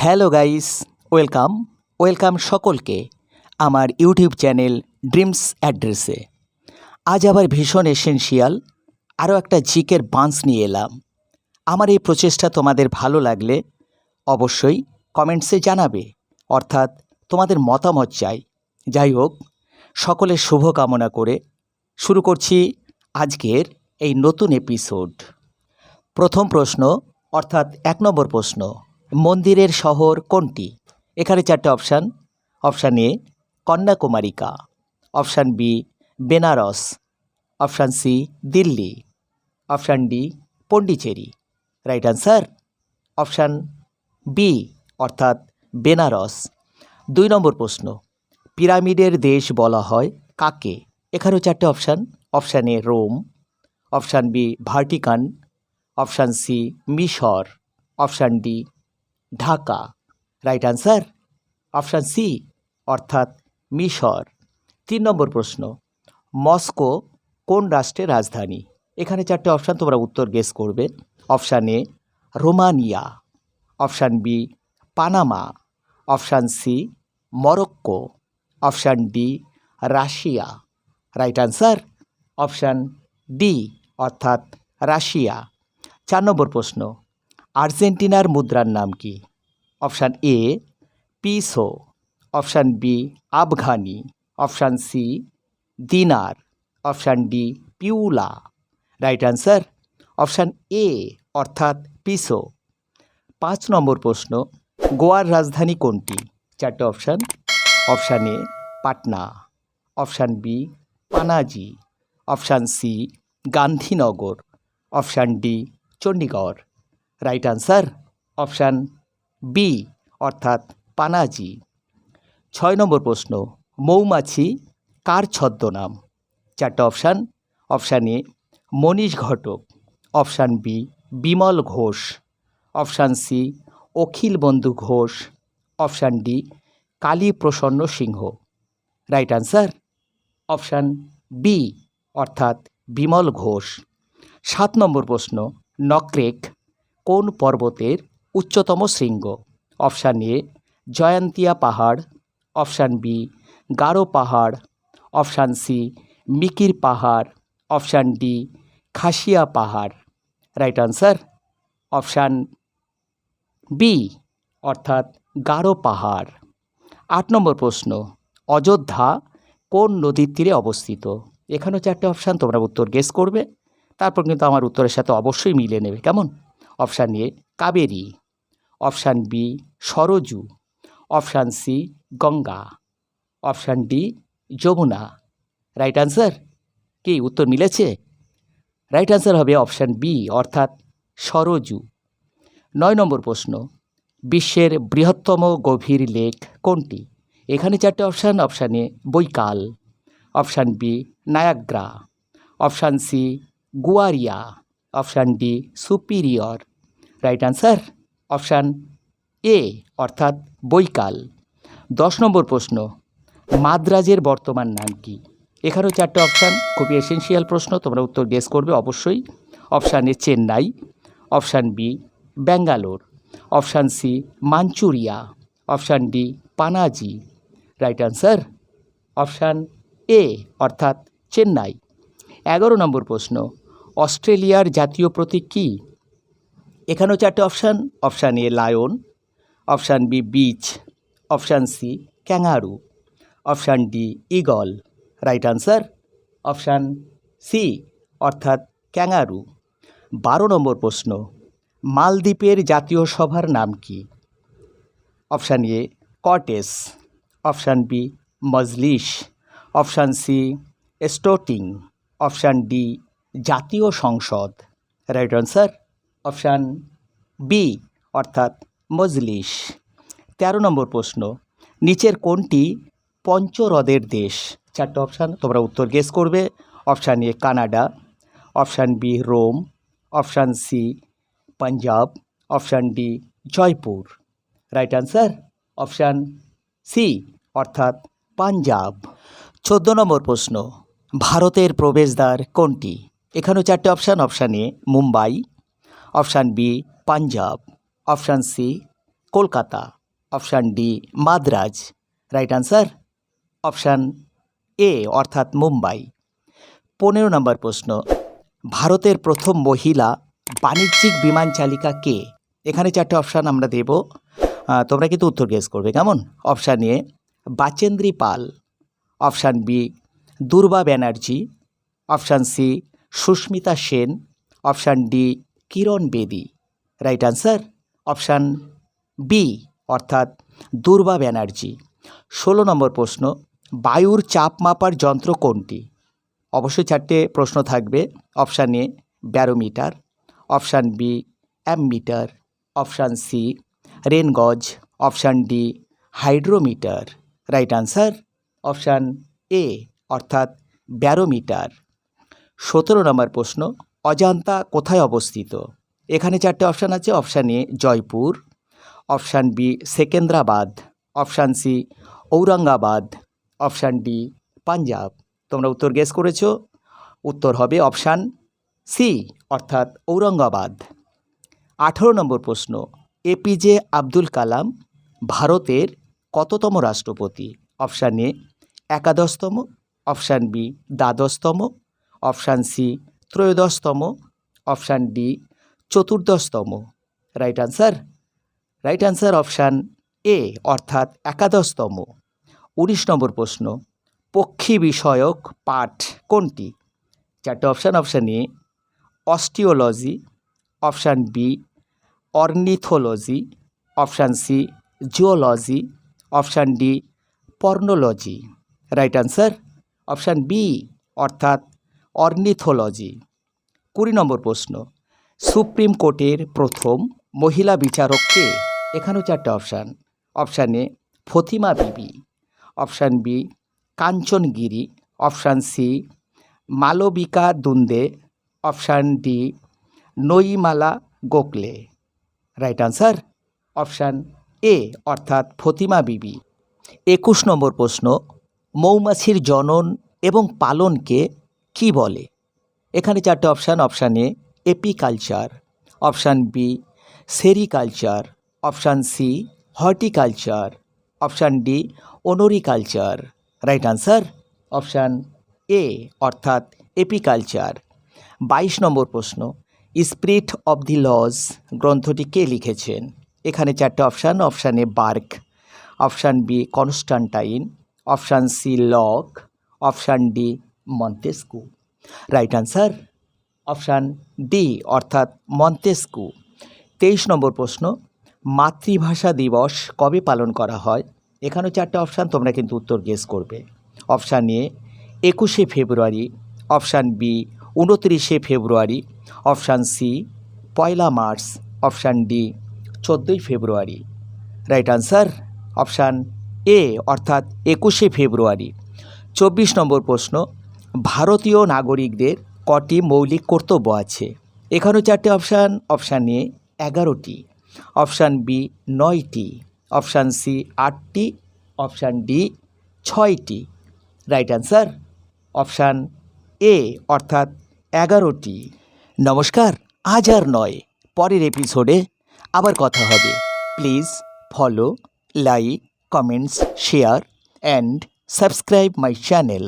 Hello guys, welcome welcome সকলকে আমার YouTube channel dreams অ্যাড্রেসে। আজ আবার ভীষণ এসেনশিয়াল আরও একটা জিকের বান্স নিয়ে এলাম। আমার এই প্রচেষ্টা তোমাদের ভালো লাগলে অবশ্যই কমেন্টসে জানাবে, অর্থাৎ তোমাদের মতামত চাই। যাই হোক, সকলের শুভ কামনা করে শুরু করছি আজকের এই নতুন এপিসোড। প্রথম প্রশ্ন, অর্থাৎ 1 নম্বর প্রশ্ন, মন্দিরের শহর কোনটি? এখানে 4টে option. Option A Kanyakumarika, option B Benaras, option C Delhi, option D Pondicherry. Right answer option B, অর্থাৎ বেনারস। 2 নম্বর প্রশ্ন, পিরামিডের দেশ বলা হয় কাকে? এখানেও 4টে option. Option A Rome, option B Vatican, option C মিশর, option D Dhaka. Right answer option C, অর্থাৎ মিশর। 3 নম্বর প্রশ্ন, মস্কো কোন রাষ্ট্রের রাজধানী? এখানে 4টে অপশান, তোমরা উত্তর গেস করবে। Option A Romania, option B Panama, option C Morocco, option D Russia. Right answer option D, অর্থাৎ রাশিয়া। 4 নম্বর প্রশ্ন, আর্জেন্টিনার মুদ্রার নাম কি? Option A peso, option B afghani, option C dinar, option D pula. Right answer option A, অর্থাৎ peso. 5 নম্বর প্রশ্ন, গোয়ার রাজধানী কোনটি? 4টে option. Option A Patna, option B Panaji, option C Gandhinagar, option D Chandigarh. Right answer option B, অর্থাৎ পানাজি। 6 নম্বর প্রশ্ন, মৌমাছি কার ছদ্মনাম? 4টে option. Option A Manish Ghatak, option B Bimal Ghosh, option C Akhil Bandhu Ghosh, option D Kali Prasanna Singha. Right answer option B, অর্থাৎ বিমল ঘোষ। 7 নম্বর প্রশ্ন, নক্রেক কোন পর্বতের উচ্চতম শৃঙ্গ? অপশান এ জয়ন্তিয়া পাহাড়, অপশান বি গারো পাহাড়, অপশান সি মিকির পাহাড়, অপশান ডি খাসিয়া পাহাড়। রাইট আনসার অপশান বি, অর্থাৎ গারো পাহাড়। 8 নম্বর প্রশ্ন, অযোধ্যা কোন নদীর তীরে অবস্থিত? এখানেও 4টে অপশান, তোমরা উত্তর গেস করবে, তারপর কিন্তু আমার উত্তরের সাথে অবশ্যই মিলিয়ে নেবে, কেমন? Option A Kaveri, option B Sarju, option C Ganga, option D Yamuna. Right answer কি উত্তর মিলেছে? রাইট আনসার হবে অপশান বি, অর্থাৎ সরজু। 9 নম্বর প্রশ্ন, বিশ্বের বৃহত্তম গভীর লেক কোনটি? এখানে 4টে option. Option A Baikal, option B Niagara, option C গুয়ারিয়া, option D Superior. Right answer option A, অর্থাৎ বৈকাল। 10 নম্বর প্রশ্ন, মাদ্রাজের বর্তমান নাম কি? এখানেও 4টে অপশান, খুবই এসেনশিয়াল প্রশ্ন, তোমরা উত্তর গেস করবে অবশ্যই। Option A Chennai, option B Bangalore, option C Manchuria, option D Panaji. Right answer option A, অর্থাৎ চেন্নাই। 11 নম্বর প্রশ্ন, অস্ট্রেলিয়ার জাতীয় প্রতীক কী? এখানেও 4টে option. Option A lion, option B beach, option C kangaroo, option D eagle. Right answer option C, অর্থাৎ ক্যাঙ্গারু। 12 নম্বর প্রশ্ন, মালদ্বীপের জাতীয় সভার নাম কি? Option A Cortes, option B Majlis, option C Storting, option D Jatiya Sangsad. Right answer option B, অর্থাৎ মজলিস। 13 নম্বর প্রশ্ন, নিচের কোনটি পঞ্চহ্রদের দেশ? 4টে অপশান, তোমরা উত্তর গেস করবে। Option A Canada, option B Rome, option C Punjab, option D Jaipur. Right answer option C, অর্থাৎ পাঞ্জাব। 14 নম্বর প্রশ্ন, ভারতের প্রবেশদ্বার কোনটি? এখানেও 4টে option. Option A Mumbai, option B Punjab, option C Kolkata, option D Madras. Right answer option A অর্থাৎ মুম্বাই। 15 নম্বর প্রশ্ন, ভারতের প্রথম মহিলা বাণিজ্যিক বিমান চালিকা কে? এখানে 4টে অপশান আমরা দেব, তোমরা কিন্তু উত্তর গেস করবে, কেমন? Option A Bachendri Pal, option B Durba Banerjee, option C Sushmita Sen, option D Kiran Bedi. Right answer option B অর্থাৎ দুর্বা ব্যানার্জি। 16 নম্বর প্রশ্ন, বায়ুর চাপ মাপার যন্ত্র কোনটি? অবশ্যই 4টে প্রশ্ন থাকবে। Option A barometer, option B ammeter, option C rain gauge, option D hydrometer. Right answer option A অর্থাৎ ব্যারোমিটার। 17 নম্বর প্রশ্ন, অজন্তা কোথায় অবস্থিত? এখানে 4টে অপশান আছে। Option A Jaipur, option B Secunderabad, option C Aurangabad, option D Punjab. তোমরা উত্তর গেস করেছো, উত্তর হবে অপশান সি অর্থাৎ ঔরঙ্গাবাদ। 18 নম্বর প্রশ্ন, এপিজে আব্দুল কালাম ভারতের কততম রাষ্ট্রপতি? অপশান এ 11তম, অপশান বি 12তম, অপশান সি 13তম, অপশান ডি 14তম। রাইট আনসার অপশান এ অর্থাৎ 11তম। 19 নম্বর প্রশ্ন, পক্ষী বিষয়ক পাঠ কোনটি? 4টে option. Option A osteology, option B ornithology, option C zoology, option D পর্নোলজি। রাইট আনসার অপশান বি অর্থাৎ অর্নিথোলজি। 20 নম্বর প্রশ্ন, সুপ্রিম কোর্টের প্রথম মহিলা বিচারক কে? এখানেও 4টে option. Option A Fatima Bibi, option B Kanchan Giri, option C Malabika Dunde, option D Naimala Gokhale. Right answer option A অর্থাৎ ফতিমা বিবি। 21 নম্বর প্রশ্ন, মৌমাছির জনন এবং পালনকে কি বলে? এখানে 4টে option. Option A apiculture, option B sericulture, option C horticulture, option D অনোরিকালচার। রাইট আনসার অপশান এ অর্থাৎ এপিকালচার। 22 নম্বর প্রশ্ন, স্পিরিট অব দি লজ গ্রন্থটি কে লিখেছেন? এখানে 4টে option. Option A Burke, option B Constantine, option C Locke, option D Montesquieu. Right answer option D অর্থাৎ মন্তেস্কু। 23 নম্বর প্রশ্ন, মাতৃভাষা দিবস কবে পালন করা হয়? এখানেও 4টে অপশান, তোমরা কিন্তু উত্তর গেস করবে। অপশান এ 21শে ফেব্রুয়ারি, অপশান বি 29শে February, option C 1 March, option D 14ই February. Right answer option A অর্থাৎ 21শে ফেব্রুয়ারি। 24 নম্বর প্রশ্ন, ভারতীয় নাগরিকদের কটি মৌলিক কর্তব্য আছে? এখানেও 4টে অপশান। অপশান এ 11টি, অপশান বি 9টি, অপশান সি 8টি, অপশান ডি 6টি। রাইট আনসার অপশান এ অর্থাৎ 11টি। নমস্কার, আজ আর নয়, পরের এপিসোডে আবার কথা হবে। Please follow, like, comments, share and subscribe my channel.